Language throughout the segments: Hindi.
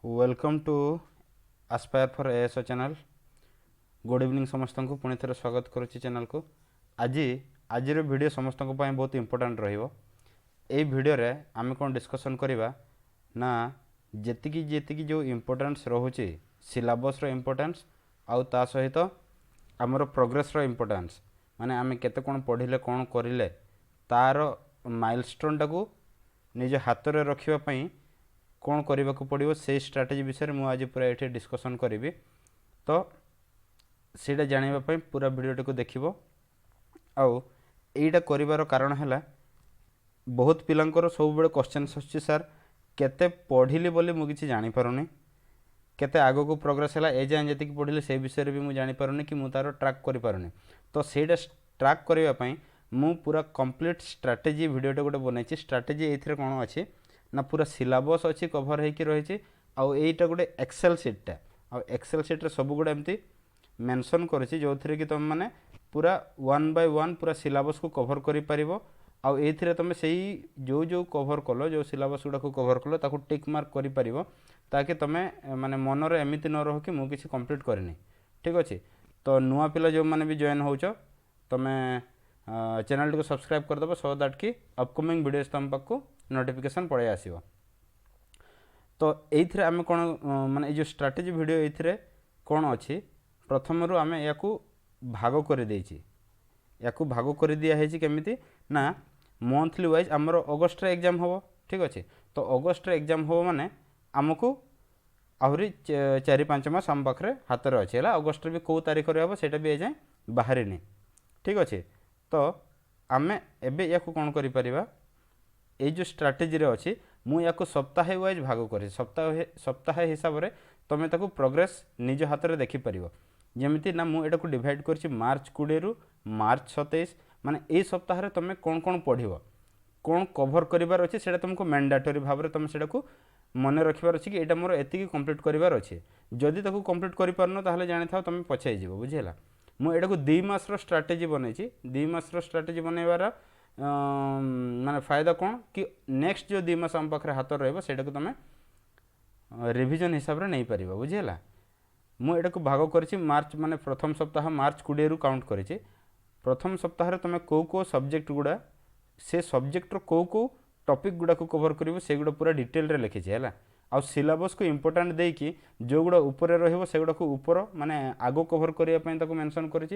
Welcome to Aspire for ASO channel. Good evening समस्त को पुणी थे स्वागत करुच्ची चैनल को। आज आज वीडियो समस्त बहुत इंपोर्टेंट रहिबो। ए वीडियो रे आमे कौन डिस्कशन करिबा ना जेतिकी जेतिकी जो इम्पोर्टेंस रहुची सिलेबस रो इम्पोर्टेंस आउ ता सहित आमर प्रोग्रेस रो इम्पोर्टेंस माने आमे केते कोन पढ़िले कोन करिले तार माइलस्टोन टाकू निज हाथ रे रखिबा पई कौन करने को पड़ो से स्ट्राटेजी विषय में आज पूरा ये डिस्कसन करी। तो सीटा जानापी पूरा वीडियो को देख आईटा कर कारण है बहुत पिलांकर सब बड़े क्वेश्चन आसुच्छी सर केते पढ़िली बोली मुझे जानीपारुनी केते आग को प्रोग्रेस है ए जाए जी पढ़िली से विषय भी मुझे जानीपारुनी कि मुझे तार ट्रैक करें। तो सहीटा ट्रैक करने मु पूरा कंप्लीट स्ट्राटेजी वीडियोटे गोटे बनई। स्ट्राटेजी ये कौन अच्छी ना पूरा सिलेबस अच्छी कभर होकर रही आईटा गोटे एक्सेल सीटा एक्सेल सीट्रे सब गुड़ा एमती मेंशन करुच्ची जो थी कि तुम मैंने पूरा वन बाय वन पूरा सिलेबस को कभर कर आउ तुम से जो जो कभर कल जो सिलेबस गुड़ा को कभर कल ताकू टिक मार्क कर ताकि तुम्हें माने मनर एमती न रह कि मुझे किसी कंप्लीट करनी। ठीक अच्छे। तो नुआ पिला जो मैंने भी जॉइन हो तुम्हें चैनल को सब्सक्राइब करदेव सो दैट कि अपकमिंग वीडियोस तुम पाक नोटिफिकेशन पड़े आसो। तो ये आम कौन माने जो स्ट्राटेजी वीडियो ये कौन अच्छी प्रथम रू आम या भाग कर भाग कर दिखाई केमी ना मंथली वाइज आमर अगस्ट एग्जाम हम। ठीक अच्छे। तो अगस्ट एग्जाम हम माने आमको आहरी 4-5 मास आम पाखे हाथ में अच्छे है अगस्ट भी कौ तारीख हम से भी एजाए बाहर। ठीक अच्छे। तो आम एबे या कौन करिपरिबा ये जो स्ट्राटेजी अच्छी मुझे सप्ताह वाइज भाग कर सप्ताह हिसाब से तुम्हें ताको प्रोग्रेस निज हाथ में देखिपर जमी ना मुझे को डिवाइड कर मार्च 20 रु मार्च 27 माने ये सप्ताह तुम्हें कौन कौन पढ़ कौन कभर करार अच्छे से तुमको मैंडेटरी भाव में तुम से मन रखार अच्छे कि यहाँ मोर एति कम्प्लीट करार अच्छे जदि ताको कम्प्लीट कर ताहले जानी था तुम पछाई बुझेगा। मुझे 2 मास स्ट्राटेजी बनई 2 मास स्ट्राटेजी बनइबार माने फायदा कौन कि नेक्स्ट जो 2 मास आम पाखे हाथ रहा तुम रिविजन हिसाब से नहीं पार बुझेगा। मुझे भाग कर मार्च माने प्रथम सप्ताह मार्च 20 रु काउंट कर प्रथम सप्ताह तुम कौ कौ सब्जेक्ट गुड़ा से सब्जेक्ट कौ कौ टॉपिक गुड़ा को कवर कर से गुड़ा पूरा डिटेल रे लिखी है आ सिलेबस को इम्पोर्टेंट देकी जो गुड़ा ऊपर रही से गुड़ा को ऊपर माने आगो कवर करने मेंशन कर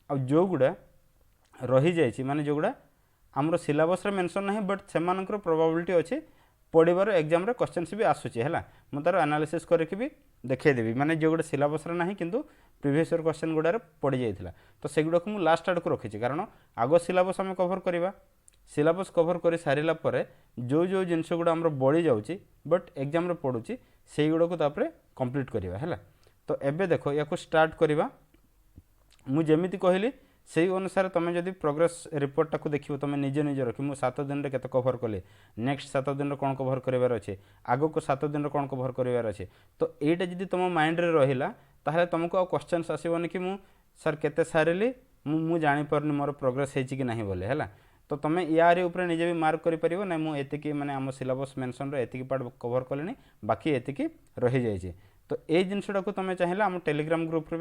जो गुड़ा रही जाइए माने जो गुड़ा आमर सिलेबस मेंशन ना बट से प्रोबेबिलिटी अच्छे पढ़ार एग्जाम क्वेश्चंस भी आसूँ है मुझे तार एनालिसिस करके भी देखईदेवी माने जो गोटे सिलेबस ना कि प्रीवियस ईयर क्वेश्चन गुड़ार पड़ जाता तो से गुड़ा को लास्ट आड़ को रखी कारण आग सिलेबस आम कवर करवा सिलेबस कवर कर सारा पर जो जो जिनस गुड़ा आम बड़ी जाऊँगी बट एग्जाम पड़ूँ से गुड़ा को कंप्लीट करवा है। तो एबे देखो या स्टार्ट करवा मुझे कहली से अनुसार तुम जब प्रोग्रेस रिपोर्ट टाक देख तुम निजे निजे रखी मुझे 7 दिन में केते कभर कले नेक्स्ट 7 दिन कौन कभर करार अच्छे आग को 7 दिन कौन कभर करार अच्छे। तो यहीटा जब तुम माइंड रे रहिला ताहले तुमको आ क्वेश्चंस आसबनी कि मु सर केते सारिली मु जानी पारनी मोर प्रोग्रेस होइछि कि नहीं बोले है। तो तुम यार ऊपर निजे भी मार्क कर ना मुझे माने आम सिलेबस मेंशन एति पार्ट कभर कले बाकी एति रही जाइए। तो ये जिनसा को तुम चाहिए आम टेलीग्राम ग्रुप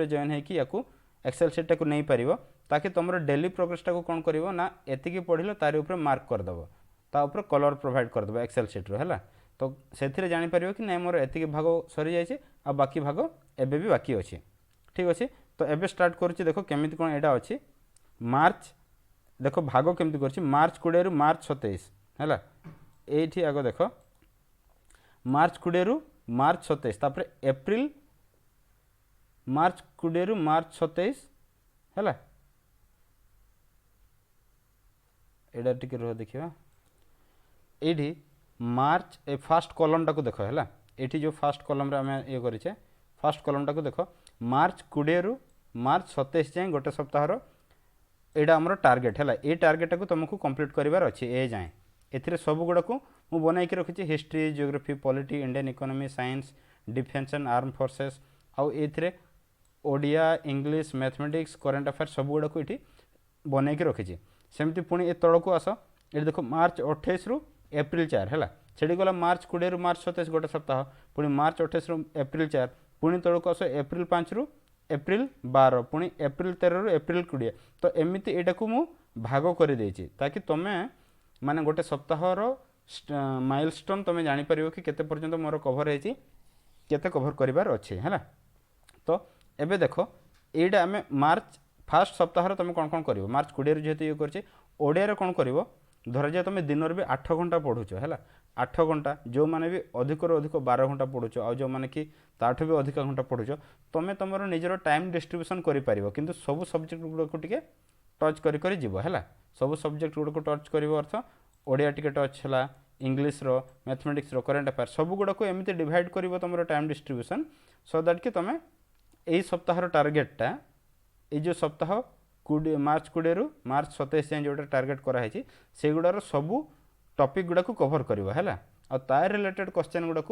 रे जॉइन होकि या एक्सेल सीटा को नहीं पार ताकि तुम डेली प्रोग्रेसटा को कौन कर ना एति पढ़ल तार ऊपर मार्क करदेव तापर कलर प्रोवाइड करदेव एक्सेल सीट्रे है। तो से जापर कि नहीं मोर एति भाग सरी जाइए आ बाकी भाग एबे भी बाकी अच्छे। ठीक अच्छे। तो एबे स्टार्ट करुच्ची देखो केमी कौन यहाँ अच्छी मार्च देखो भाग केमती कर मार्च 20 रु मार्च 27 है ये आग देख मार्च 20 रु मार्च 27 तापर एप्रिल मार्च 20 रु मार्च 27 है एडा टिके रह देखिए ये मार्च ए फास्ट कॉलम टाक देख है ये जो फास्ट कॉलम रे आम ये करें फास्ट कॉलम टाक देख मार्च 20 रु मार्च 27 जाए गोटे सप्ताह यहाँ आमर टार्गेट है ये टार्गेट को तुमको कंप्लीट करार अच्छे ए जाए ए सब गुड़ा को मुझे बनई रखी history geography polity Indian economy science defence and arm forces आउ ये Odia English mathematics current affairs सब गुड़ा को ये बनई रखी सेमती पुणी ए तल को आस ये देखो मार्च 28 रु एप्रिल 4 है सेठी गला मार्च 20 रु मार्च 27 गोटे सप्ताह पुणी मार्च 28 रु एप्रिल 4 पुणी तौक आस एप्रिल 5 रु एप्रिल 12 पुणी एप्रिल 13 रु एप्रिल 20 तो एमती यहाँ को मु भाग कर देछि ताकि तुमे माने गोटे सप्ताहर माइलस्टोन तुम जापर कि केते पर्यंत मोर कभर होती केते कभर करार अच्छे है। तो एबे देख यहीटा आम मार्च फास्ट सप्ताह तुम कौन कौन कर मार्च 20 जेहतु ये कर ओडिया कौन कर धर जा तुम दिन भी 8 घंटा पढ़ुच है 8 घंटा जो मैंने भी अधिक अधिक 12 घंटा पढ़ुच आ जो मैंने कि ताठू भी अधिक घंटा पढ़ुच तुम तुम निजर टाइम डिस्ट्रीब्यूशन कर कि सब सब्जेक्ट गुड़ाक टे टच है सब सब्जेक्ट गुड़ाक टच कर अर्थ ओडिया टिके टच है इंग्लीश रो मैथमेटिक्स रो करेंट अफेयर सब गुड़ाक एमती डिवाइड कर तुम टाइम डिस्ट्रीब्यूशन सो दैट कि तुम यही सप्ताहर टार्गेटा ये जो सप्ताह मार्च 20 रु मार्च 27 जाए जोटा टार्गेट कराई से गुड़ार सबू टपिक गुड़ाक कभर कर है तार रिलेटेड क्वेश्चन गुड़ाक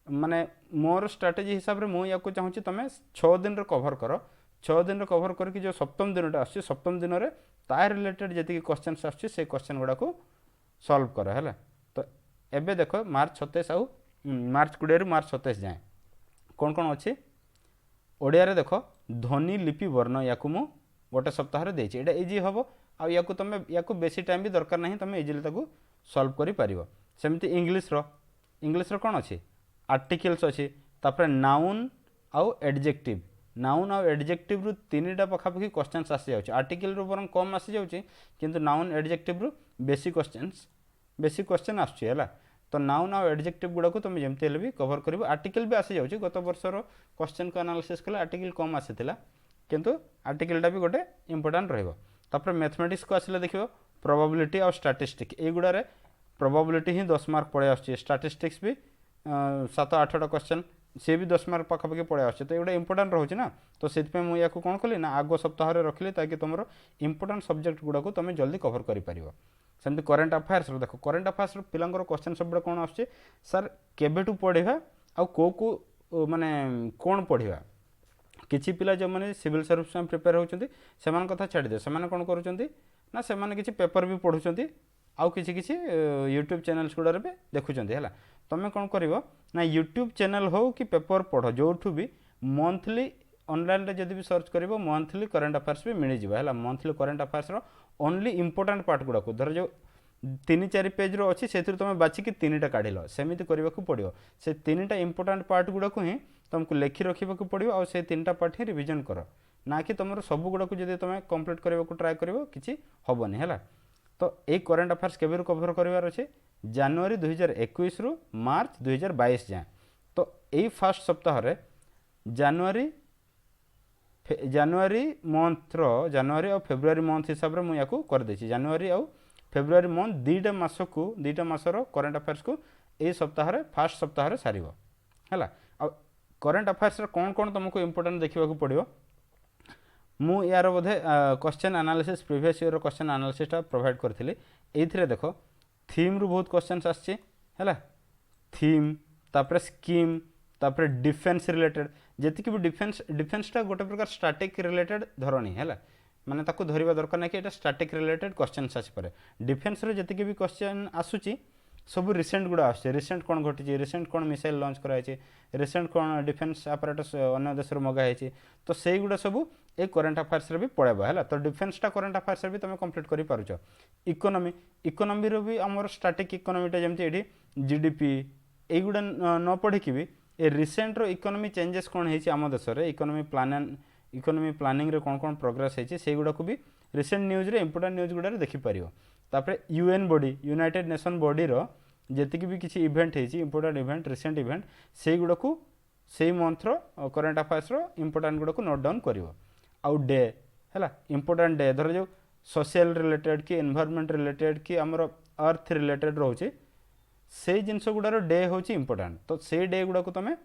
माने मोर स्ट्राटेजी हिसाब से मुझे चाहूँगी तुम 6 दिन कभर कर 6 दिन कभर करके जो सप्तम दिनटा आस सप्तम दिन में तार रिलेटेड जी क्वेश्चन आस क्वेश्चन गुड़ाक सल्व कर है। तो एबे देख मार्च 27 आउ मार्च 20 रु मार्च 27 जाए कौन कौन अच्छी ओडिया देख ध्वनि लिपि वर्ण या मु गोटे सप्ताह देटा इजी हम आउ तुम या बेसी टाइम भी दरकार नहीं तुम इजिली सल्व कर सेमती इंग्लीश रो कौन अच्छी आर्टिकल्स अच्छी तापर नाउन आउ एडजेक्टिव नाउन आउ एडजेक्टिव रु 3टा पखापाखि क्वेश्चन आसी जाउछि आर्टिकल रु बरং कम आसी जाउछि किंतु नाउन एडजेक्टिव रु बेसी क्वेश्चन आछी है। तो नाउन आउ एडजेक्टिव गुड़ा को तुम जमती हेल्ले भी कभर कर आर्टिकल भी आसी जाउछि गत वर्षर क्वेश्चन को एनालिसिस कले आर्टिकल कम आसीथिला किंतु आर्टिकलटा भी गोटे इंपोर्टाट रहिबो। तापर मैथमेटिक्स को आसिले देखिबो प्रोबेबिलिटी और स्टैटिस्टिक्स ए गुड़ारे प्रोबेबिलिटी ही 10 मार्क पड़े आछी स्टैटिस्टिक्स भी 7-8टा क्वेश्चन सी भी 10 मार्क पाखापाखि पड़े आछे तो ये इंपोर्टाट रोचे ना तो से मुझे कौन कली ना आग सप्ताह रखिली ताकि तुम इंपोर्टाट सब्जेक्ट गुड़ा को तुम जल्दी कभर कर सेमती करेन्ट अफेयर्स देख करेन्ट अफेयर्स पिलांकर क्वेश्चन सब कौन आसुचे सर केबेठू पढ़ा आउ को माने कौन पढ़ा किसी पिला जो मैंने सिविल सर्विस में प्रिपेयर होती से कथा छाड़ी दे से कौन करुँच ना किसी पेपर भी पढ़ुं आउ किसी किसी यूट्यूब चैनल्स गुड़ा भी देखुंत है तुम कौन कर ना यूट्यूब चैनल हो कि पेपर पढ़ जो भी मंथली ऑनलाइन रे जदि भी सर्च कर मंथली करेन्ट अफेयर्स भी मिल जाए monthly current affairs only important part गुड़ा धर जो 3-4 पेज रो अच्छी से तुम बाछिकी 3टा काढ़ सेमती करने को पड़ो से 3टा इंपोर्टाट पार्ट गुड़ा को ही तुमको लिखि रखा पड़ो और से 3टा पार्ट ही रिविजन कर ना कि तुम सब गुड़ा को जब तुम कंप्लीट करने को ट्राए कर कि हेनी है। तो ये करेन्ट अफेयर्स केबे कभर करार अच्छे जनवरी 2021 रु मार्च 2022 जाए तो यही फास्ट सप्ताह जनवरी मंथर जनवरी और फेब्रुआरी मंथ हिसाब से मुझे करदे जनवरी और फेब्रुआरी मंथ 2टा मास को 2टा मासर करेन्ट अफेयर्स को यही सप्ताह फास्ट सप्ताह सार है। करेन्ट अफेयर्स कौन कौन तुमको इंपोर्टेंट देखा पड़ो मु यार बोधे question analysis previous year question एनालिसिसटा प्रोवाइड करी ये देख थीम रु बहुत क्वेश्चन आसचे है थीम तापर स्कीम तापर डिफेन्स रिलेटेड जी भी डिफेन्सटा गोटे प्रकार स्टैटिक रिलेटेड धरणी है माने ताको धरिबा दरकार ना कि एटा स्टैटिक रिलेटेड क्वेश्चन आसीपे डिफेन्स रे जति भी क्वेश्चन आसुची सब रिसेंट गुड़ा आसছে रिसेंट कौन घटी रिसेंट कौन मिसाइल लॉन्च कराई रिसेंट कौन डिफेन्स आपरेटस अन्य देश मगाई तो से गुड़ा सब ए करेन्ट अफेयर्स भी पड़ेबा है। तो डिफेन्सटा करेन्ट अफेयर्स भी तुम कंप्लीट कर पारुछ इकोनॉमी रो भी आमर स्टैटिक इकोनॉमीटा जमती एठी जीडीपी एगुड़ा न पढ़ी भी ए रिसेंट रो इकोनॉमी चेंजेस कौन है आम देश में इकोनॉमी प्लानिंग रे कौन कौन प्रोग्रेस है से गुड़ा को भी रिसेंट न्यूज रे इंपोर्टेंट न्यूज गुड़ा देखिपर तापर UN body United Nation body रो जी भी किसी इवेंट है इंपोर्टेंट इवेंट रिसेंट इवेंट से गुड़ा को से मंथर करेन्ट अफेयर्स रो इंपोर्टेंट गुड़ा को नोट डाउन कर आउ डे है इंपोर्टेंट डे धर जो सोशल रिलेटेड कि एनवायरनमेंट रिलेटेड कि आमर अर्थ रिलेटेड रोचे से जिनस गुड़ार डे हूँ इंपोर्टाट तो से डे गुड़ा को तुम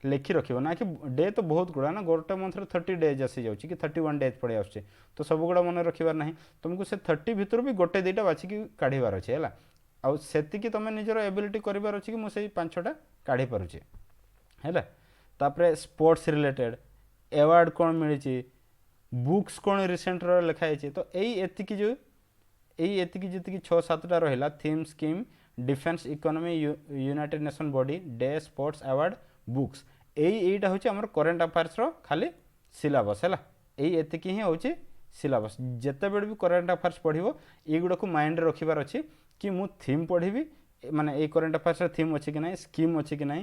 लिखि रख ना कि डे तो बहुत गुड़ा ना गोटे मंथर 30 डेज आसी जाऊँगी कि 31 डेज पड़े आस तो सब गुड़ा मन रखिबार ना तुमको से 30 भितर भी गोटे 2टा बाछिकी काढ़ार अच्छे है आउ सेतिकी तुम निजर एबिलिटी करार अच्छे कि मुझे 5-6टा काढ़ी पारुचे है। तापर स्पोर्ट्स रिलेटेड एवार्ड कौन मिली बुक्स कौन रिसेंट लिखाई तो यही एतिकी जी 6-7टा रहा theme scheme defence economy United Nation body day sports award books এইটা হচ্ছে আমার করেন্ট আফেয়ার্সর খালি সিলাবস হল এই এতিকি হি হচ্ছে সিলাবস যেতবে বি করেন্ট আফেয়ার্স পড়ব এইগুড়াক মাইন্ডে রখিবার অছি কি মু থিম পড়িবি মানে এই করেন্ট আফেয়ার্সর থিম অছি কি নাই স্কিম অছি কি নাই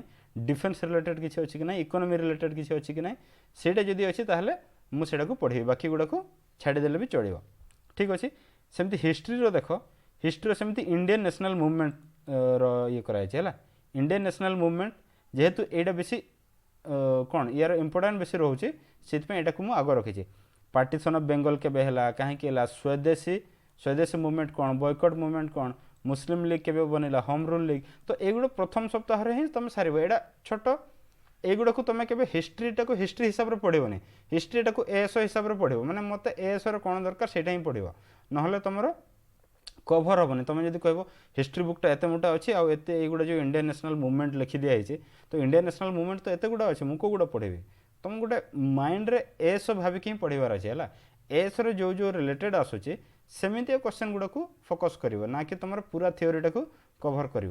ডিফেন্স রিলেটেড কিছু অছি কি নাই ইকোনমি রিলেটেড কিছু অছি কি নাই সেইটা যদি অছি তাহলে মু সেটাকে পড়িবি বাকি গুড়াক ছাড়িদেলে বি চলিব ঠিক আছে সেমতি হিস্ট্রির দেখ হিস্ট্রি সেমতি ইন্ডিয়ান ন্যাশনাল মুভমেন্ট ইয়ে করা হয়েছে হল ইন্ডিয়ান ন্যাশনাল মুভমেंट যেহেতু এইটা বেশি कौन यार इम्पोर्टाट बेसी रोचे से यहाँ को आग रखी पार्टीशन ऑफ बेंगल केबे हला कहीं स्वदेशी मूवमेंट कौन बॉयकट मूवमेंट कौन मुस्लिम लीग केबे बनिला होम रूल लीग तो एगुड़ा प्रथम सप्ताह ही तुम सार एटा छोट एगुड़ा को तुम के हिस्ट्रीटा को हिस्ट्री हिसाब से पढ़ोनी हिस्ट्रीटा को एएसओ हिसाब से पढ़ो मैंने मत एएसओ कौन दरकार से ही पढ़ो ना तुम कभर हेनी तुम जब कह हिस्ट्री बुकटा एत मोटा अच्छी आते युवा जो इंडियन नेशनल मूवमेंट लिखी दिखाई तो इंडियन नेशनल मूवमेंट तो एत गुड़ा अच्छे मुझे कौटा पढ़ेबी तुम गोटे माइंड रे एएसओ भाविक ही पढ़ार अच्छे है एएसओ जो जो रिलेटेड आसूची सेमती क्वेश्चन गुड़ा को फोकस कर ना कि तुम पूरा थ्योरीटा को कभर कर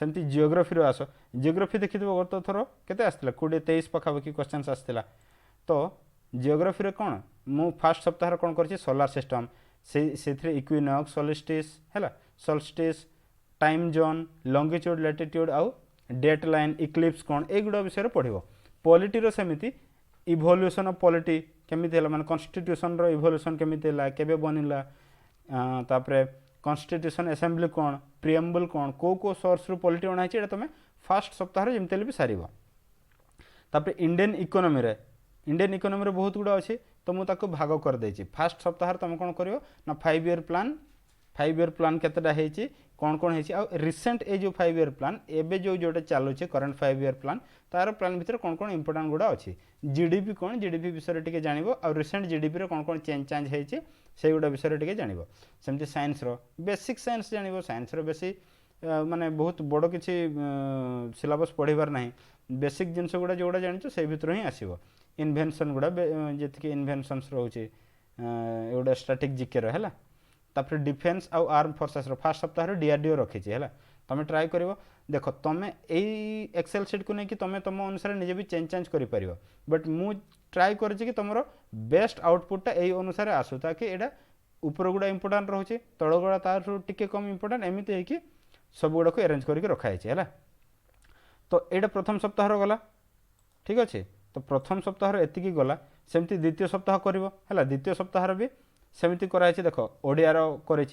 सेमती जियोग्राफी आस जियोग्राफी देखी गत थर के आसला 20-23 पाखापाखि क्वेश्चन आसला तो जियोग्राफी कौन मु फास्ट सप्ताह कौन कर सोलार सिस्टम से इक्विनॉक्स सोलिस्टिस है solstice time zone longitude latitude आउ डेट लाइन इक्लिप्स कौन एगुड़ा विषय पढ़ो पॉलिटी रो सेमिति इवोल्यूशन ऑफ पॉलिटी केमिति हला माने कॉन्स्टिट्यूशन रो इवोल्यूशन केमिति हला केबे बनिला तापरे कॉन्स्टिट्यूशन असेंबली कौन प्रिएम्बल कौन को सोर्स रो पॉलिटी अणा है तुम फास्ट सप्ताह जेमते भी सार तापरे इंडियन इकोनॉमी रे बहुत गुड़ा अच्छे तो मुझे भाग कर देछि फास्ट सप्ताह तुम कौन कर ना 5 ईयर प्लान केतेटा होती कौन कौन होती आ रिसेंट ए जो 5 ईयर प्लान एबे जो जोटा चलुचे करंट 5 ईयर प्लान तार प्लान भितर कौन कौन इंपोर्टेंट गुड़ा अच्छी जीडीपी कौन जीडीपी विषय टे जानव आ रिसेंट जीडीपी रे कौन कौन चेंज होती से गुड़ा विषय टे जानव सेमती साइंस बेसिक साइंस जानव साइंस बेसी माने बहुत बड़ किसी सिलेबस पढ़ार ना बेसिक जिनस गुड़ा जोड़ा जान से भर ही आसो इन्वेंशन गुड़ा जी इन्वेंशन्स रोचे एगुड़ा स्ट्राटेजिक जिके है तापर डिफेन्स आउ आर्म फोर्सेस फास्ट सप्ताह डीआरडीओ रखी है तुम ट्राए कर देख तुम यही एक्सेल सीट को लेकिन तुम तुम अनुसार निजे भी चेंज कर बट मु ट्राए कर तुम बेस्ट आउटपुटा यही अनुसार आसू ताकि यहाँ ऊपर गुड़ा इंपोर्टाट रोचे तल गुड़ा तार टिके कम इंपोर्टाट एमती है सब गुड़ा को अरेंज करके रखाई है तो यहाँ प्रथम सप्ताह गला ठीक अच्छे तो प्रथम सप्ताह एतिकी गला सेमती द्वितीय सप्ताह कर द्वितीय सप्ताह भी सेमती कराई देख ओडियार कर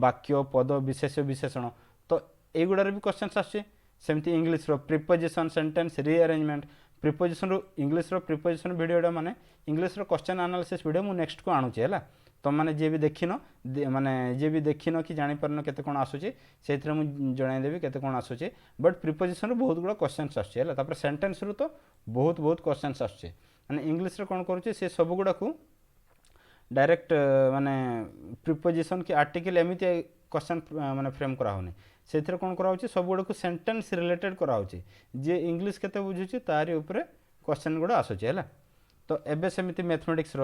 वाक्य पद विशेष विशेषण तो युगुड़ार भी क्वेश्चन आसमती English preposition sentence rearrangement preposition English preposition वीडियोटा माने इंग्लीश क्वेश्चन एनालिसिस वीडियो मु नेक्स्ट को आणुचे है तुम मैंने जी भी देखिन माने जी भी देखिन कि जापर केते कौन आसूचे से जनईदेवी केते कौन आसूचे बट प्रिपोजिशन बहुत गुड़ा क्वेश्चन आसपर सेंटेंस रु तो बहुत बहुत क्वेश्चन आसुचे माने इंग्लीश कौन करुचे से सब गुड़ा को डायरेक्ट माने प्रिपोजिशन कि आर्टिकल एमती क्वेश्चन माने फ्रेम कराऊनी से कौन कराऊँ सब गुड़ा को सेंटेंस रिलेटेड कराऊँ जे इंग्लीश केते बुझुची तारी उपरे क्वेश्चन गुड़ा आसुचे है तो एबे सेमती mathematics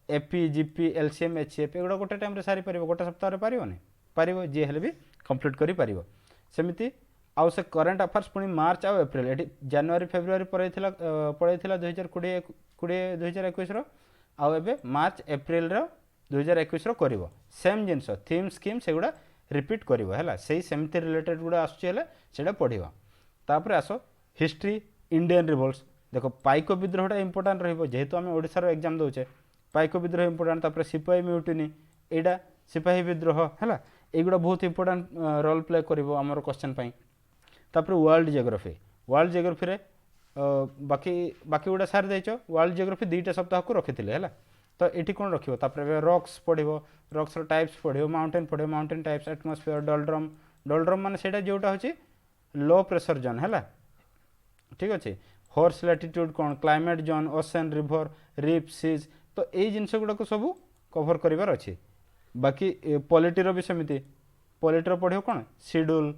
AP GP LCM HCF एगुड़ा गोटे टाइम सारी पार गोटे सप्ताह पारनी पार जी हेल्ले भी कंप्लीट कर सेमती आउ से करंट अफेयर्स पुणी मार्च आउ एप्रिल ये जनवरी फेब्रुआरी पड़ेगा 2020 आउ एबे मार्च एप्रिल 2021 कर सेम जिनस थीम स्कीम से गुड़ा रिपीट कर से सेमती रिलेटेड गुड़ा आसा पढ़ा तापर आस हिस्ट्री इंडियन रिवोल्ट्स देख पाइक विद्रोहटा इंपोर्टाट रेहेतु आम ओडार एग्जाम दौचे पाइक विद्रोह इंपोर्टाट तापर सिपाही म्यूटिनी एटा सिपाही विद्रोह है युवा बहुत इंपोर्टाट रोल प्ले कर आमर क्वेश्चन तापर वर्ल्ड जियोग्राफी रे बाकी गुड़ा सारी देच वर्ल्ड जियोग्राफी 2टा सप्ताह को रखी है तो ये कौन रखियो तापर रॉक्स पढ़ो रॉक्स टाइप्स पढ़ो माउंटेन टाइप्स एटमॉस्फेयर डोलड्रम माने सेटा जोटा होची लो प्रेशर जोन है ठीक अच्छे हॉर्स लैटिट्यूड कौन क्लाइमेट जोन ओशन रिवर रिप सीज तो यही जिनस गुड़ाक सब कभर करार अच्छे बाकी पॉलिटी भी सेमती पॉलिटी पढ़ो कौन शेड्यूल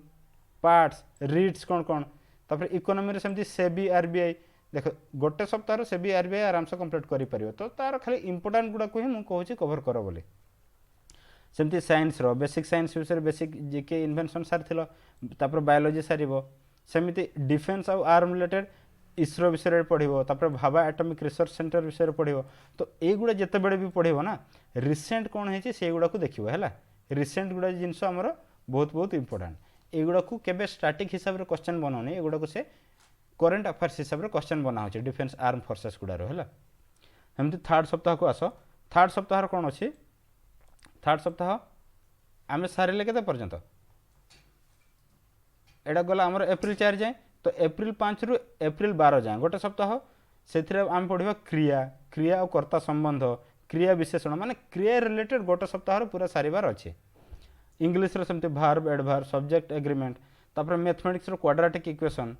पार्ट्स रिट्स कौन कौन तापर इकोनॉमी सेमती सेबी आरबीआई देख गोटे सप्ताह सेबी आरबीआई आराम से कंप्लीट कर तो तार खाली इंपोर्टाट गुड़ाक ही मुझे कहूँ कभर कर बोली सेमती साइंस रो बेसिक साइंस विषय बेसिक जीके इन्वेंशन सारी तापर बायोलॉजी सार सेमती डिफेन्स आउ आर्म रिलेटेड इसरो विषय पढ़ो तापर भाभा एटॉमिक रिसर्च सेंटर विषय पढ़ो तो युवा जिते बड़े भी पढ़ो ना रिसेंट कौन है से गुड़ा देखो है रिसेंट गुड़ा जिनस आमर बहुत बहुत इंपोर्टाट युवा को केबे स्टैटिक हिसाब से क्वेश्चन बनाऊनी एगुड़ा को से करेन्ट अफेयर्स हिसाब से क्वेश्चन बना हो डिफेन्स आर्म फोर्सेस गुड़ार है एमती थर्ड सप्ताह को आस थर्ड सप्ताह कौन अच्छी थर्ड सप्ताह आम सारे के पर्यंत एटा गला आमर एप्रिल 4 जाए तो एप्रिल 5 रु एप्रिल 12 जाए गोटे सप्ताह से आम पढ़ा क्रिया क्रिया और कर्ता संबंध क्रिया विशेषण माने क्रिया रिलेटेड गोटे सप्ताह पूरा सारिबार अच्छे इंग्लीश सेमती भार्ब एडभार्ब सब्जेक्ट एग्रीमेंट तापर मैथमेटिक्स क्वाड्रेटिक इक्वेशन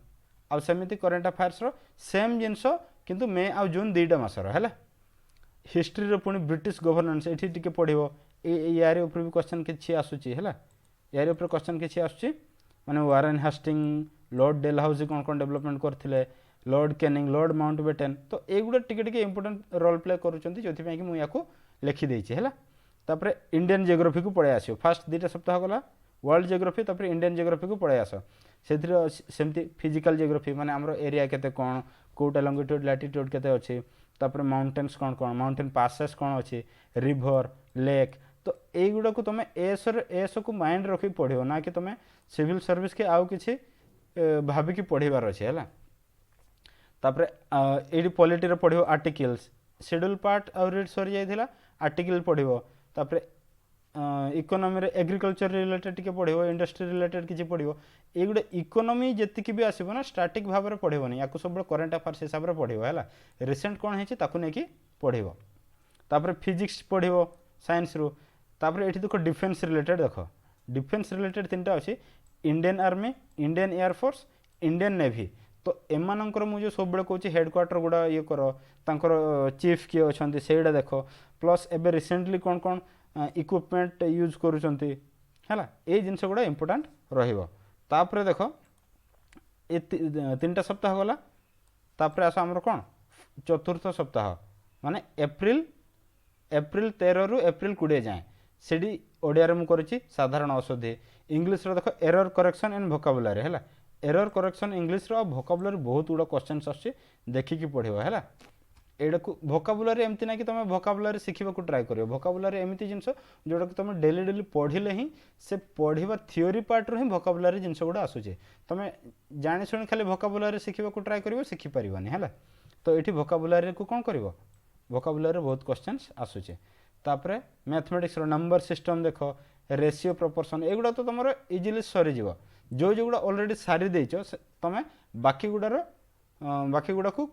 आउ सेमती करेन्ट अफेयर्स सेम जिनस किंतु मे आउ जून 2टा मासर है हिस्ट्री पुणी ब्रिटिश गवर्नेंस ये टी पढ़ो यार भी क्वेश्चन किसी आसूची है यार उपर क्वेश्चन किसी आसूची माने वारेन हास्टिंग लॉर्ड डेलहाउसी कौन कौन डेवलपमेंट करते लॉर्ड कैनिंग लॉर्ड माउंटबेटन तो युवा टिके इंपोर्टेंट रोल प्ले करूँ मुझे लिखिदे है तापर इंडियन जियोग्राफी को पढ़े आसो फास्ट 2टा सप्ताह गला वर्ल्ड जियोग्राफी तापर इंडियन जियोग्राफी को पढ़े आस से सेमती फिजिकल जियोग्राफी माने आमर एरिया केते कौन कोटा लंगिट्यूड लैटिट्यूड केते अच्छे तापर माउंटेन्स कौन कौन माउंटेन पासेस कौन अच्छे रिभर लेक तो युवा को तुम एस को माइंड रखी पढ़ो ना कि तुम सिविल सर्विस के आउ कि भाविकी पढ़ार अच्छे है तापर ये पॉलिटी पढ़ो आर्टिकल्स शेड्यूल पार्ट आ रीड सरी जाइए आर्टिकल पढ़ो तापर इकोनॉमी एग्रीकल्चर रिलेटेड टी पढ़ो इंडस्ट्री रिलेटेड किसी पढ़ो ये गोटे इकोनॉमी जी भी आसो ना स्टाटिक भाव में पढ़ोनी या सब करेन्ट अफेयर्स हिसाब से पढ़ो है रिसेंट कौन है पढ़ो तापर फिजिक्स पढ़ो साइंस रु तापर ये देख डिफेन्स रिलेटेड देख डिफेन्स रिलेटेड 3टा अच्छी Indian army Indian air force Indian navy तो एमानंकर मुझे सब बेले कहूँ हेडक्वार्टर गुड़ा ये कर तांकर चीफ किए अच्छा से देख प्लस एबे रिसेंटली कौन कौन इक्विपमेंट यूज करुँच है ये जिनस गुड़ा इंपोर्टाट रपर देख ये 3टा सप्ताह गला तापर आस आमर कौन चतुर्थ सप्ताह माने एप्रिल 13 रु एप्रिल 20 जाए से ओडिया मुझे करुच्ची साधारण औषधि इंग्लीश देख एरर करेक्शन एंड भोकाबुलारी है एरर करेक्शन इंग्लीश भोकाबुलारी बहुत गुड़ा क्वेश्चन आसुच्छी देखिकी पढ़ो है एटा को भोकाबुलारी एमती ना कि तुम भोकाबुलारी शिखा ट्राए कर भोकाबुलारी एमती जिनस जोटा कि तुम डेली डेली पढ़ले ही से पढ़ा थियोरी पार्ट रू ही भोकाबुलारी जिनस गुड़ा आसूचे तुम जाणी शुणी खाली भोकाबुलारी शिखा ट्राए कर शिखिपार है तो ये भोकाबुलारी को कौन कर भोकाबुलारी बहुत क्वेश्चन आसूचे तापर मैथमेटिक्स नंबर सिस्टम देख रेशियो प्रपोर्शन एगुड़ा तो तुम इजिली सरीज जो जोगुड़ा ऑलरेडी सारी देच तुम बाकी गुड़ार बाकी गुड़ा को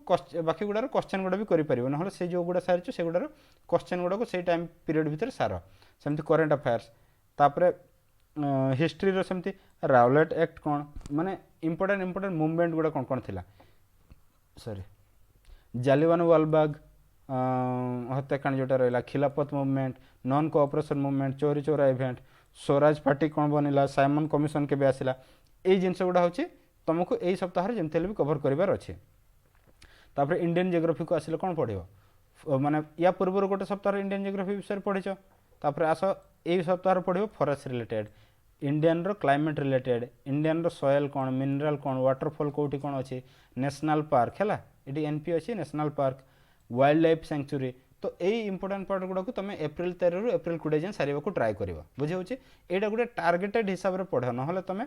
बाकी गुड़ार क्वेश्चन गुड़ा भी करें ना से जो गुड़ा सारी से गुड़ार क्वेश्चन गुड़ा को से टाइम पीरियड भितर सार सेमती करेन्ट अफेयर्स तापर हिस्ट्री सेमती राउलेट एक्ट कौन माने इंपोर्टेंट मूवमेंट गुड़ा कौन कौन थिला सॉरी जालियानवाला हत्याकांड जोटा रहा खिलाफत मुवमेंट नॉन कोऑपरेशन मुवमेंट चोरी चोरा इवेंट स्वराज पार्टी कौन बनला साइमन कमिशन के आसला ये जिनस गुड़ा हो तुमको यही सप्ताह जमी भी कभर करार अच्छे तापर इंडियन जियोग्राफी को आसिले कौन पढ़ो माने या पूर्व गोटे सप्ताह इंडियन जियोग्राफी विषय पढ़ीच तापर आस यही सप्ताह पढ़ो फॉरेस्ट रिलेटेड इंडियन रो क्लाइमेट रिलेटेड इंडियन रो सॉइल कौन मिनरल कौन वाटरफॉल कौटी कौन अच्छे नेशनल पार्क है ये एनपी अच्छी national park wild life sanctuary तो यही इंपोर्टेंट पार्ट गुड़ा को तुम एप्रिल 13 रु एप्रिल 20 जाए सारे ट्राए कर बुझे यहाँ गोटे टार्गेटेड हिसाब से पढ़ ना तुम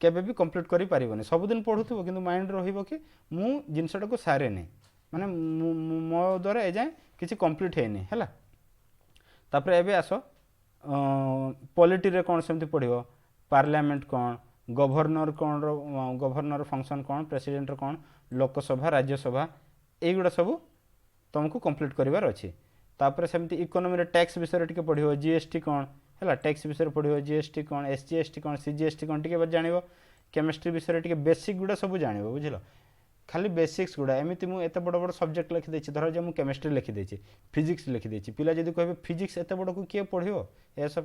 केबे भी कंप्लीट करि पारिबनी सबुदिन पढ़ुथबो किंतु माइंड रहिबो कि मु जिनसटा को सारे नहीं माने मो द्वारा ए जाए किसी कंप्लीट है नहीं है तापर एबे आसो पॉलिटी रे कौन सेमती पढ़िबो पार्लियामेंट कौन गवर्नर कौन गवर्नर फंक्शन कौन प्रेसिडेंट कौन लोकसभा राज्यसभा एगुड़ा सब तुमको कंप्लीट करिवार अछि तापर सेमती इकोनॉमी रे टैक्स विषय टिके पढ़िबो जीएसटी कौन है टैक्स विषय पढ़ो जीएसटी कौन एसजीएसटी कौन सीजीएसटी कौन टी जान केमिस्ट्री विषय टी बेसिक गुड़ा सब जान बुझल खाली बेसिक्स गुड़ा एमती मुझे एत बड़ बड़ सब्जेक्ट लिखिदे धर जो मुझे केमिस्ट्री लिखिदे फिजिक्स लिखिदे पिला जब कहे फिजिक्स एत बड़ को किए पढ़ो एस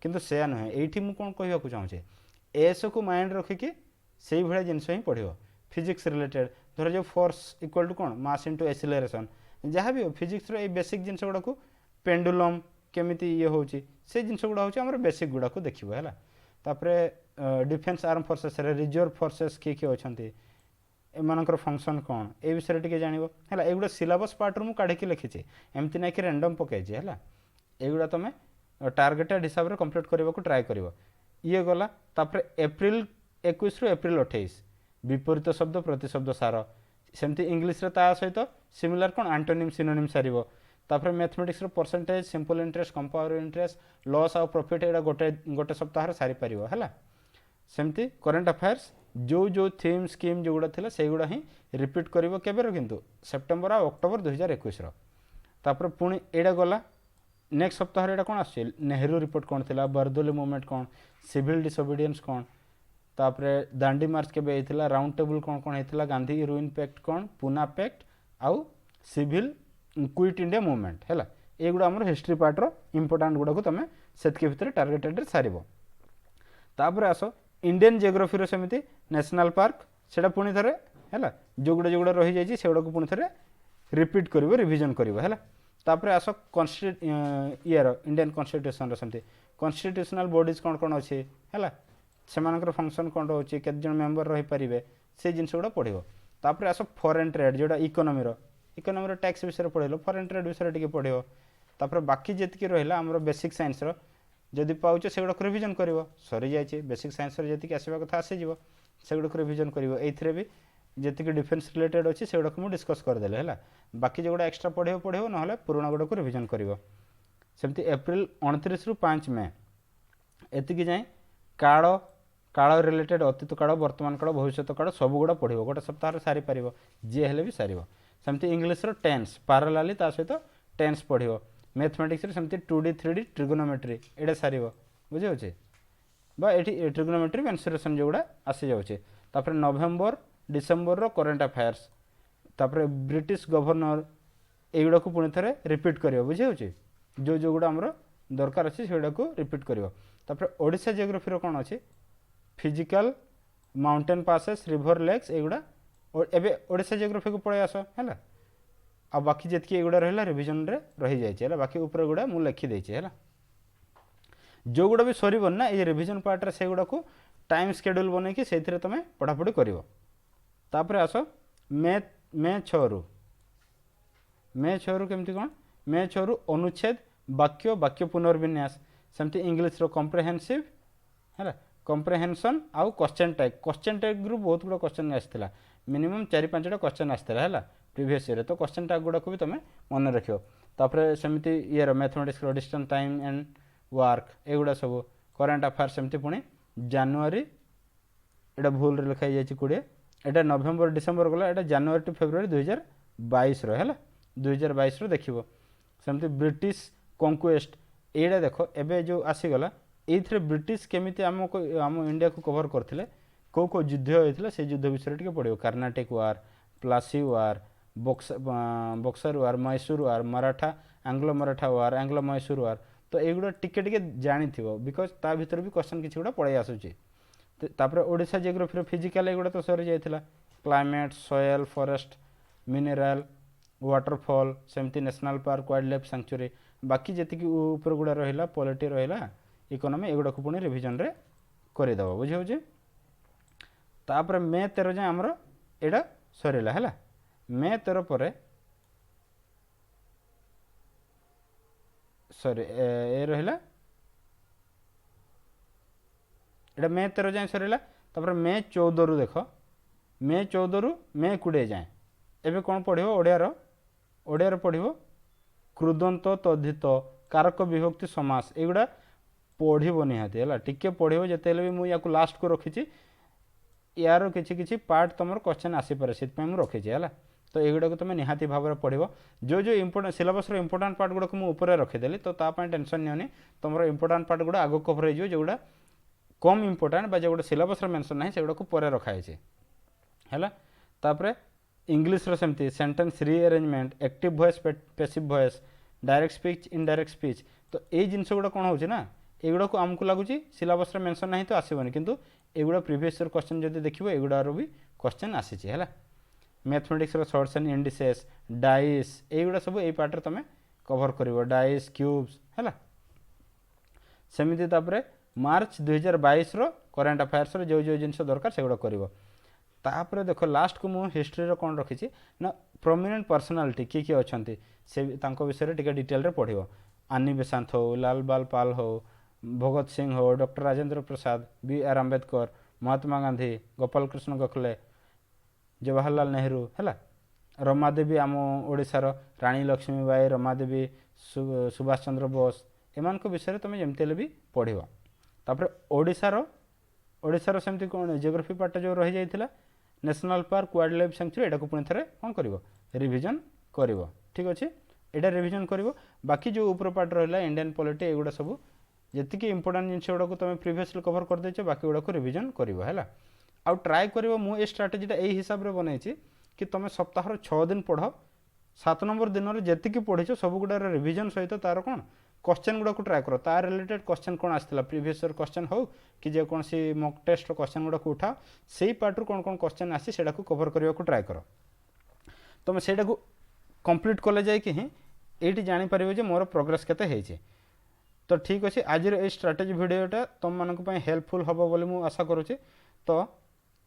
किंतु से नुहे ये मुझे कौन कहूँ चाहूँचे एस को माइंड रखिकी से भाया जिनस ही पढ़ो फिजिक्स रिलेटेड धर जो फोर्स इक्वल टू कौन मास इंटू एक्सीलरेशन जहाँ भी हो फिजिक्स रो बेसिक जिनस गुड़ा को पेंडुलम केमिति ये होची से जिनस गुड़ा हूँ आम बेसिक गुड़ा को देखिए है तापरे defence arm forces reserve forces किए किए अच्छा एमानकर फंक्शन कौन ए विषय टे जान है एगुड़ा सिलेबस पार्टर मुझे काढ़ी लिखी एमती ना कि रैंडम पकई है एगुड़ा तुम टार्गेटेड हिसाब से कंप्लीट करने को ट्राए कर ये गला तापर एप्रिल 21 रु एप्रिल 28 विपरीत शब्द प्रतिशब्द सार सेमती इंग्लीश ता सहित सिमिलर कौन आंटोनिम सिनोनिम सार तापर mathematics percentage simple interest compound interest loss आउ प्रॉफिट एटा गोटे गोटे सप्ताह सारी पार है सेमती करेन्ट अफेयर्स जो थीम स्कीम जो गुड़ा थिला से गुड़ा ही रिपीट करिवो केबेर किंतु सेप्टेम्बर आ अक्टोबर 2021 रो तापर पुणी एडा गला नेक्स्ट सप्ताह एटा कोन आछे नेहरू रिपोर्ट कोन थिला बरदोली मूवमेंट कोन सिविल डिसोबीडियंस कोन तापर दांडी मार्च केबे हेतिला राउंड टेबल कोन कोन हेतिला गांधी रूइन पैक्ट कोन पूना पैक्ट आउ सिविल क्विट इंडिया मूवमेंट हैला एगुड़ा हमर हिस्ट्री पार्ट रो इंपोर्टेंट गुड़ा को तमे सेतके भितर टार्गेटेड रे सारिबो तापर आसो इंडियन जियोग्राफी रो सेमिति नेशनल पार्क सेटा पुणी थरे हैला जोगुड़ा जोगुड़ा रही जाइछि सेगुड़ा को पुणी थरे रिपीट करिवो रिवीजन करिवो हैला तापर आसो इयर इंडियन कॉन्स्टिट्यूशन रो सेमिति कॉन्स्टिट्यूशनल बॉडीज कोन कोन अछि हैला सेमानकर फंक्शन कोन होछि केत जन मेंबर रही परिबे से जिंस गुड़ा पढिबो तापर आसो फॉरेन ट्रेड जोडा इकोनॉमी रो टैक्स विषय पढिलो फॉरेन ट्रेड विषय टिके पढिबो तापर बाकी जेतिके रहिला हमरो बेसिक साइंस रो जदि पाउछ सेगुड़ा रिविजन करिवो सरी जाइछि बेसिक साइंस रो जेतिके आसीबा कथा आसी जिवो सेगुड़ा रिविजन करिवो एथिरे भी जेतिके डिफेन्स रिलेटेड अछि सेगुड़ा को मु डिस्कस कर देले हैला बाकी जोगुड़ा एक्स्ट्रा पढिबो नहले पुराना गुड़ा को रिविजन करिवो सेमति अप्रैल 29 रु 5 मई एतिकी जाय काळ रिलेटेड अतीत काळ वर्तमान काळ भविष्यत काळ सब गुड़ा पढिबो गोटे सप्ताह सारी पारिबो जे हेले भी सारिबो सेमति इंग्लिश रो टेंस पैरेलली ता सहित टेंस पढिबो मैथमेटिक्स रे सेमति 2D 3D ट्रिगोनोमेट्री एडा सारिबो बुझे होचे बा एठी ट्रिगोनोमेट्री मेंसुरेशन जोगुड़ा आसी जाउचे तापर नवेम्बर डिसेम्बर रो करेंट अफेयर्स तापर ब्रिटिश गवर्नर एगुड़ा को पुणी थरे रिपीट करिवो बुझे होचे जो जोगुड़ा हमरो दरकार अछि सेगुड़ा को रिपीट करिवो तापर ओडिसा जियोग्राफी रो कोन अछि physical mountain passes river lakes एगुड़ा एबे ओडिसा जियोग्राफी को पळे आसो हैला आ बाकी जेतकी एगुड़ा रहला रिवीजन रे रही जाय छै बाकी ऊपर गुड़ा मु लिखि दै छै हैला जो गुड़ा भी सरीबो ना ए रिवीजन पार्ट रे से गुड़ा को टाइम शेड्यूल बनै कि सेथिरे तमे पढापढी करिवो तापर आसो मे 6 रु केमति कोन मे 6 रु अनुच्छेद वाक्य पुनर्विन्यास सेमति इंग्लिश रो कॉम्प्रिहेंसिव हैला कॉम्प्रिहेंशन आउ क्वेश्चन टैग ग्रुप बहुत गुड़ा क्वेश्चन आस्थिला मिनिमम 4-5टा क्वेश्चन आस्थिला हैला प्रीवियस ईयर तो क्वेश्चन टैग गुड़ा को भी तुम मन रखियो तापर सेमति ईयर मैथमेटिक्स रो डिस्टेंस टाइम एंड वर्क एगुड़ा सब करेंट अफेयर्स सेमति पुणी जनवरी एटा भूल रे लिखा जाय 20 एटा नवेम्बर डिसेम्बर गला एटा जनवरी टू फेब्रुआरी 2022 रो हैला 2022 रो देखिबो सेमति ब्रिटिश कॉन्क्वेस्ट एडा देखो एबे जो आसी गला एथरे ब्रिटिश केमिति आम इंडिया को कवर करथिले को युद्ध होइथिला से युद्ध विषय टिके पडियो कर्नाटक वार प्लासी वार बक्सर वार मैसूर वार मराठा आंग्लो मराठा वार आंग्लो मैसूर वार तो एगुड़ा टिके टिके जानी थिबो बिकॉज ता भीतर भी क्वेश्चन किछि गुड़ा पळै आसुची तापर ओडिसा जियोग्राफी रो फिजिकल एगुड़ा तो सरी जायथिला climate soil forest mineral waterfall सेमति national park wild life sanctuary बाकी जेतिकी ऊपर गुड़ा रहिला पॉलिटी रहिला इकोनॉमी एगुड़ा को पुणी रिवीजन रे करि दबो बुझे होजे तापर मे 13 जे हमरो एडा सरीला हैला मे 13 पर सॉरी ए रहिला एडा मे 13 जाए सरीला तापर मे 14 रु देखो मे 14 रु मे 20 जाए एबे कोन पढिबो ओडिया रो पढिबो कृदंत तद्धित कारक विभक्ति समास एगुड़ा पढिबो निहाती हैला टिके पढिबो जेतेले भी मु याकू लास्ट को रखिछि यार किछि पार्ट तमर क्वेश्चन आसी पारे सेत पे मु रखिछि हैला तो एगुड़ा को तुम निहाती भाव में पढ़ो जो इंपोर्टेंट सिलेबस रो इंपोर्टेंट पार्ट गुड़ा को मु ऊपर रखिदेली तो तापाई टेंशन नियोनी तुम इंपोर्टेंट पार्ट गुड़ा आगो कवर हो जोगुड़ा कम इंपोर्टेंट बा जोगुड़ा सिलेबस रो मेंशन नाही सेगुड़ा को परे रखा है हैला तापरे इंग्लिश रो सेमती sentence rearrangement active voice passive voice direct speech indirect speech तो ए जिनस गुड़ा कोन होची ना एगुड़ा को आमको लगुची सिलेबस रो मेंशन नाही तो आसीबनी किंतु एगुड़ा प्रीवियस ईयर क्वेश्चन जदि देखिबो एगुड़ा रो भी क्वेश्चन आसीची हैला मैथमेटिक्स रो शॉर्ट्स एंड इंडिसेस डाइस एगुड़ा सब ए पार्ट रे तमे कवर करिवो डाइस क्यूब्स हैला सेमती तापर मार्च 2022 करेन्ट अफेयर्स जो जो जिन दरकार से कर तापर देख लास्ट को मुझे हिस्ट्री कौन रखी ना प्रोमिनेंट पर्सनालिटी किए किए अच्छा से विषय टे डिटेल पढ़ो आनी बेसांत हो लाल बाल पाल हो भगत सिंह हो डॉक्टर राजेंद्र प्रसाद बी.आर. आंबेडकर महात्मा गांधी गोपाल कृष्ण गोखले जवाहरलाल नेहरू है रमादेवी आम ओडार रानी लक्ष्मीबाई रमादेवी सुभाष चंद्र बोस एमान विषय तुम जमती भी पढ़ तापर ओडार सेमती कौन जियोग्राफी पार्ट जो रही जाइए national park wild life sanctuary एटा को पुणी थे कौन कर रिविजन कर ठीक अच्छे यहाँ रिविजन कर बाकी जो ऊपर पार्ट रहा इंडियन पॉलिटी एगुड़ा सब जी इंपोर्टाट जिन गुड़ा तुम प्रीवियसली कवर कर देच बाकी गुड़ा को रिविजन कर आउ ट्राए कर मुझे स्ट्राटेजीटा यही हिसाब से बनई कि तुम सप्ताह 6 दिन पढ़ 7 नंबर दिन में जी पढ़ीच सब गुड़ार रिविजन सहित तार कौन क्वेश्चन गुड़ा को ट्राए कर तार रिलेटेड क्वेश्चन कौन आसाला प्रीवियस क्वेश्चन हो कि जेकोसी मॉक टेस्ट क्वेश्चन गुड़ा को उठाओ से पार्ट कौन कौन क्वेश्चन आसी से कवर करने को ट्राए कर तुम से कंप्लीट कले जाकि ये जापर जे मोर प्रोग्रेस केते तो ठीक अच्छे आज ये स्ट्राटेजी भिडियोटा तुम मानक हेल्पफुल हम बोली मुझे आशा करुँचे तो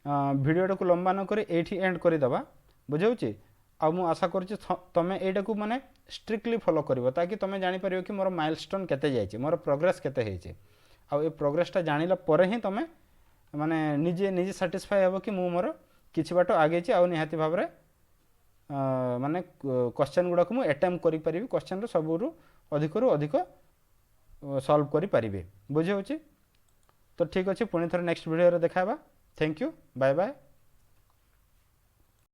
भिडियोटा को लंबा न करी एठी एंड करदेवा बुझे आ मु आशा करुँचे तुम्हें यहाँ को माने स्ट्रिक्टली फॉलो कर ताकि तुम्हें जापर कि मोर माइलस्टोन केते जाइए मोर प्रोग्रेस केते आ प्रोग्रेसटा जानिला परे ही तुम्हें माने निजे निजे सैटिस्फाई हे कि मु मोर किछि बाट आगे आ निहाती भाव में माने क्वेश्चन गुड़ा को अटेम्प्ट करि परिबी क्वेश्चन रो सबुरु अधिक सॉल्व करि परिबे बुझे होछि तो ठीक अच्छे पुणी थोड़े नेक्स्ट वीडियो देखा थैंक यू बाय बाय।